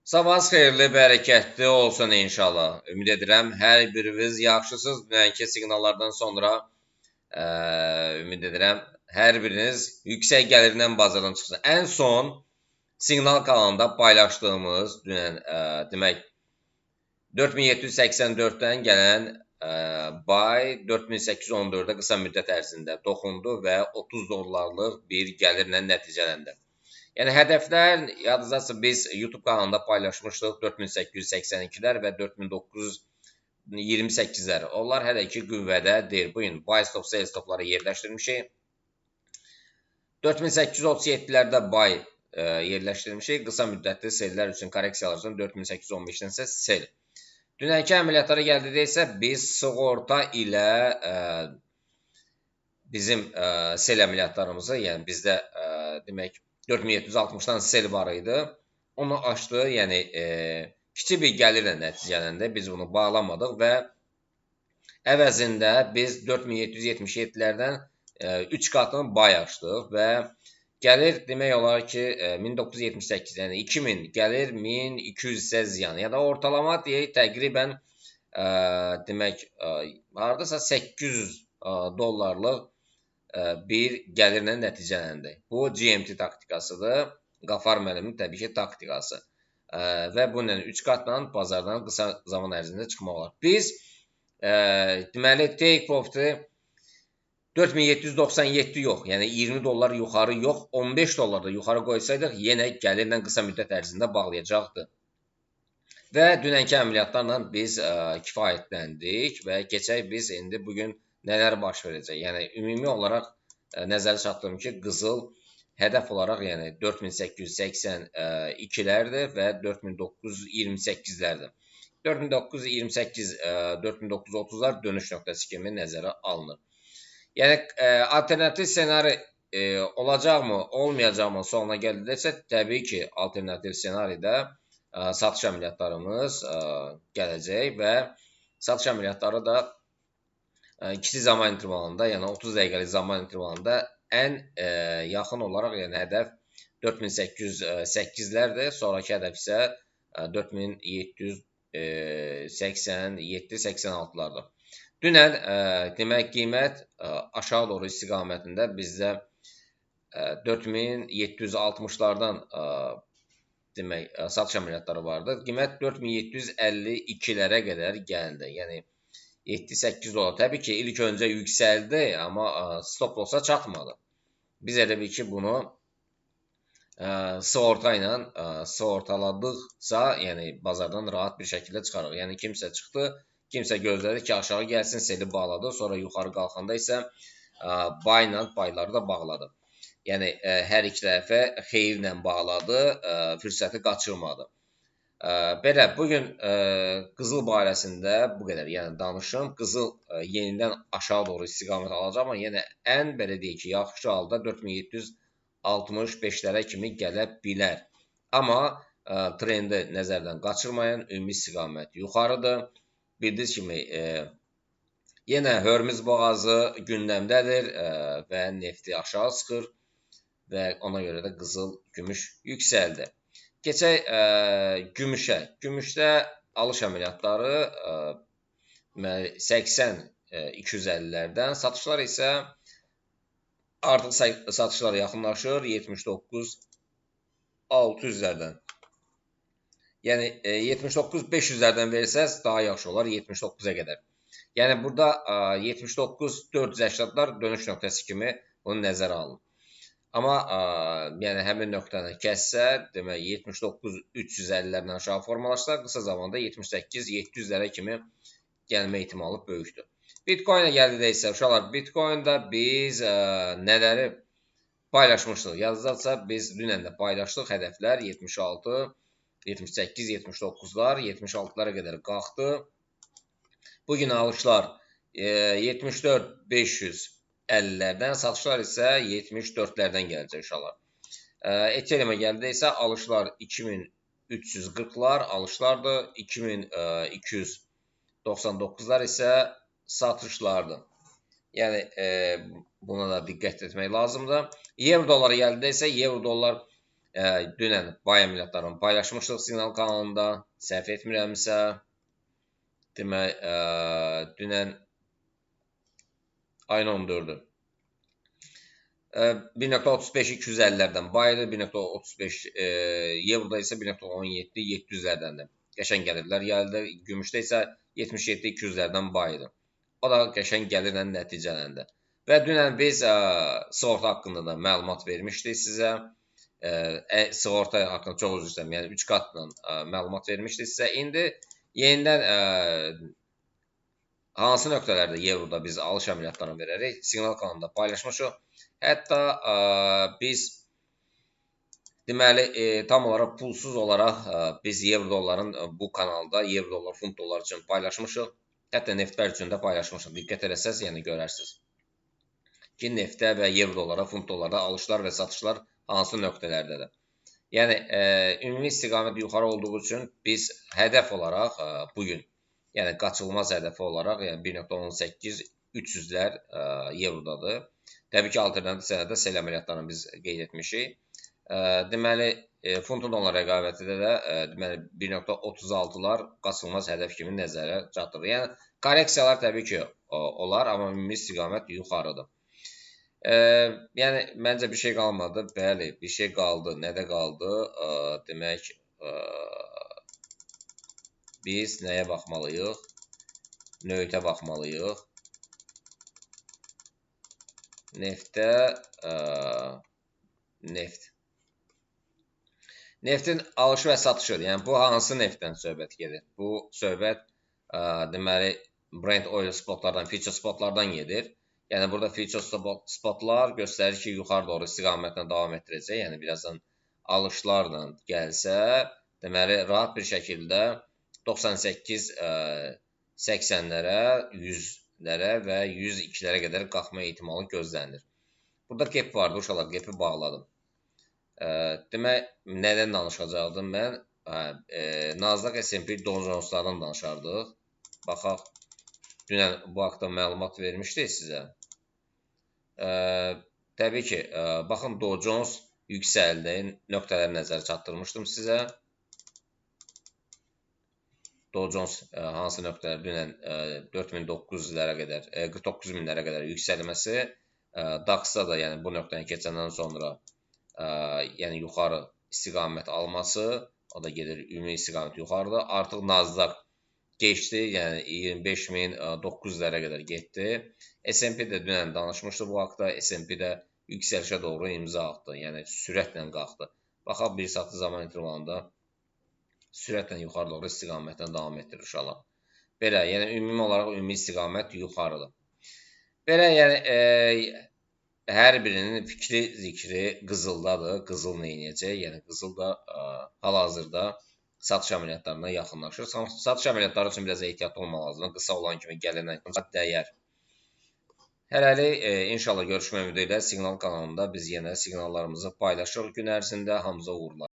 Sabahınız xeyirli, bərəkətli olsun inşallah. Ümid edirəm, hər biriniz yaxşısınız. Dünənki siqnallardan sonra ümid edirəm, hər biriniz yüksək gəlirlə bazardan çıxsın. Ən son siqnal kanalında paylaşdığımız dünən demək 4784-dən gələn bay 4814-ə qısa müddət ərzində toxundu və 30 dollarlıq bir gəlirlə nəticələndi. Yəni hədəflər, yadınızdadsa biz YouTube kanalında paylaşmışdıq 4882-lər və 4928-lər. Onlar hələ ki qüvvədədir. Bu gün buy stop, sell stopları yerləşdirmişik. 4837-lərdə buy yerləşdirmişik. Qısa müddətli sellər üçün korreksiyalar üçün 4815-dən isə sell. Dünənki əməliyyatlara gəldikdə isə biz sığorta ilə bizim sell əməliyyatlarımızı, yəni bizdə demək 4760-dan sell var idi. Onu açdı, yəni kiçik bir gəlirlə nəticələndə biz bunu bağlamadıq və əvəzində biz 4777-lərdən 3 qatını buy açdıq və gəlir demək olar ki 1978, yəni 2000 gəlir 1200 isə ziyan. Yəni ortalama deyək təqribən demək hardasa 800 dollarlıq bir gəlirlə nəticələndi. Bu GMT taktikasıdır. Qafar müəllimin təbii ki taktikası. Və bununla 3 qatla bazardan qısa zaman ərzində çıxmaq olar. Biz deməli take profit'i 4797 yox, yəni 20 dollar yuxarı yox, 15 dollar da yuxarı qoysaydıq, yenə gəlirlə qısa müddət ərzində bağlayacaqdı. Və dünənki əməliyyatlarla biz kifayətləndik və keçək biz indi bugün nələr baş verəcək. Yəni ümumi olaraq nəzərə çatdırım ki, qızıl hədəf olaraq yəni 4882-lərdir və 4928-lərdir. 4928, 4930-lar dönüş nöqtəsi kimi nəzərə alınır. Yəni alternativ ssenari olacaqmı, olmayacaqmı sualına gəldikdə təbii ki, alternativ ssenaridə satış əməliyyatlarımız gələcək və satış əməliyyatları da kiçik zaman intervalında, yəni 30 dəqiqəlik zaman intervalında ən yaxın olaraq, yəni hədəf 4808-lərdir, sonraki hədəf isə 4787-86-lardır. Dünən demək qiymət aşağı doğru istiqamətində bizdə 4760-lardan demək satış əməliyyatları vardı. Qiymət 4752-lərə qədər gəldi. Yəni 7-8 dollar. Təbii ki, ilk öncə yüksəldi, amma stop loss'a çatmadı. Biz elə bil ki, bunu sığorta ilə sığortaladıqsa, yəni bazardan rahat bir şəkildə çıxarıq. Yəni kimsə çıxdı, kimsə gözlədi ki, aşağı gəlsin, seli bağladı, sonra yuxarı qalxanda isə buy ilə payları da bağladı. Yəni hər iki tərəfə xeyirlə bağladı, fürsəti qaçırmadı. Belə, bugün qızıl barəsində bu qədər, yəni danışım. Qızıl yenidən aşağı doğru istiqamət alacaq, amma yenə ən belə deyək ki, yaxşı halda 4765-lərə kimi gələ bilər. Amma trendi nəzərdən qaçırmayan ümumi istiqamət yuxarıdır. Bildiyiniz kimi, yenə Hörmüz boğazı gündəmdədir və nefti aşağı çıxır və ona görə də qızıl, gümüş yüksəldi. Keçək gümüşə. Gümüşdə alış əməliyyatları 80-250-lərdən, satışlar isə artıq satışlar yaxınlaşır 79-600-lərdən. Yəni 79-500-lərdən versəz daha yaxşı olar 79-a qədər. Yəni burada 79-480-lar dönüş nöqtəsi kimi bunu nəzərə alın. Amma yəni həmin nöqtəni kəssə, demək 79-350-lərdən aşağı formalaşsa, qısa zamanda 78-700-lərə kimi gəlmə ehtimalı böyükdür. Bitcoin-ə gəldikdə isə uşaqlar, Bitcoin-da biz nələri paylaşmışdıq? Yazdırsa biz dünən də paylaşdıq. Hədəflər 76, 78, 79-lar, 76-lara qədər qalxdı. Bugün alışlar 74-550-lərdən, satışlar isə 74-lərdən gələcək uşaqlar. Ethereum-ə gəldə isə alışlar 2340-lar alışlardır, 2299-lar isə satışlardır. Yəni buna da diqqət etmək lazımdır. Euro dollara gəldə isə euro dollar dünən bay əməliyyatlarını paylaşmışdıq Siqnal kanalında, səhv etmirəmsə. Demək, dünən ayın 14-ü. 1.35-250-lərdən bayıdır, 1.35 Evroda isə 1.17-700-lərdən də qəşəng gəlirlər gəldi. Gümüşdə isə 77-200-lərdən bayıdır. O da qəşəng gəlirlə nəticələndi. Və dünən biz sığorta haqqında da məlumat vermişdik sizə. Sığorta haqqında çox üzr istəyirəm, yəni 3 qatla məlumat vermişdik sizə. İndi yenidən hansı nöqtələrdə Evroda biz alış əməliyyatlarını verərək Siqnal kanalında paylaşmışıq. Hətta biz deməli tam olaraq pulsuz olaraq biz Evro dolların bu kanalda Evro dollar, funt dollar üçün paylaşmışıq. Hətta neftlər üçün də paylaşmışıq. Diqqət eləsəz, yəni görərsiniz ki, neftə və Evro dollara, funt dollarda alışlar və satışlar hansı nöqtələrdədir. Yəni ümumi istiqamət yuxarı olduğu üçün biz hədəf olaraq bugün, yəni qaçılmaz hədəfi olaraq, yəni 1.18 300-lər Evrodadır. Təbii ki, alternativ sənəddə sel əməliyyatlarını biz qeyd etmişik. Deməli, funtun dollar rəqabətidə də deməli 1.36-lar qaçılmaz hədəf kimi nəzərə çatdırılır. Yəni korreksiyalar təbii ki olar, amma ümumi istiqamət yuxarıdır. Yəni məncə bir şey qalmadı. Bəli, bir şey qaldı. Nədə qaldı? Demək, biz nəyə baxmalıyıq? Növtə baxmalıyıq. Neftə, neft. Neftin alışı və satışı, yəni bu hansı neftdən söhbət gedir? Bu söhbət deməli Brent oil spotlardan, future spotlardan gedir. Yəni burada future spotlar göstərir ki, yuxarı doğru istiqamətlə davam etdirəcək. Yəni birazdan alışlarla gəlsə, deməli rahat bir şəkildə 98 80-lərə, 100-lərə və 102-lərə qədər qalxma ehtimalı gözlənilir. Burada gap vardı, uşaqlar, gap'i bağladım. Demək, nədən danışacaqdım mən? Nasdaq, S&P, Dow Jones'lardan danışardıq. Baxaq, dünən bu haqda məlumat vermişdik sizə. Təbii ki, baxın, Dow Jones yüksəldi, nöqtələri nəzərə çatdırmışdım sizə. Dow Jones hansı nöqtələr dünən 4900-lərə qədər, 49000-lərə qədər yüksəlməsi, DAX-da da yəni bu nöqtəni keçəndən sonra yəni yuxarı istiqamət alması, o da gedir ümumi istiqamət yuxarıda. Artıq Nasdaq keçdi, yəni 25900-lərə qədər getdi. S&P də dünən danışmışdı bu haqda. S&P də yüksəlişə doğru imza atdı, yəni sürətlə qalxdı. Baxaq, bir saatlı zaman intervalında sürətlə yuxarı doğru istiqamətlə davam etdirir uşaqlar. Belə, yəni ümumi olaraq ümumi istiqamət yuxarıdır. Belə, yəni hər birinin fikri, zikri qızıldadır. Qızıl nə edəcək? Yəni qızıl da hal-hazırda satış əməliyyatlarına yaxınlaşır. Satış əməliyyatları üçün biraz ehtiyatlı olmaq lazımdır. Qısa olan kimi gəlirlə dəyər. Hələlik inşallah görüşmək ümidi ilə Siqnal kanalında biz yenə siqnallarımızı paylaşırıq gün ərzində. Hamınıza uğurlar.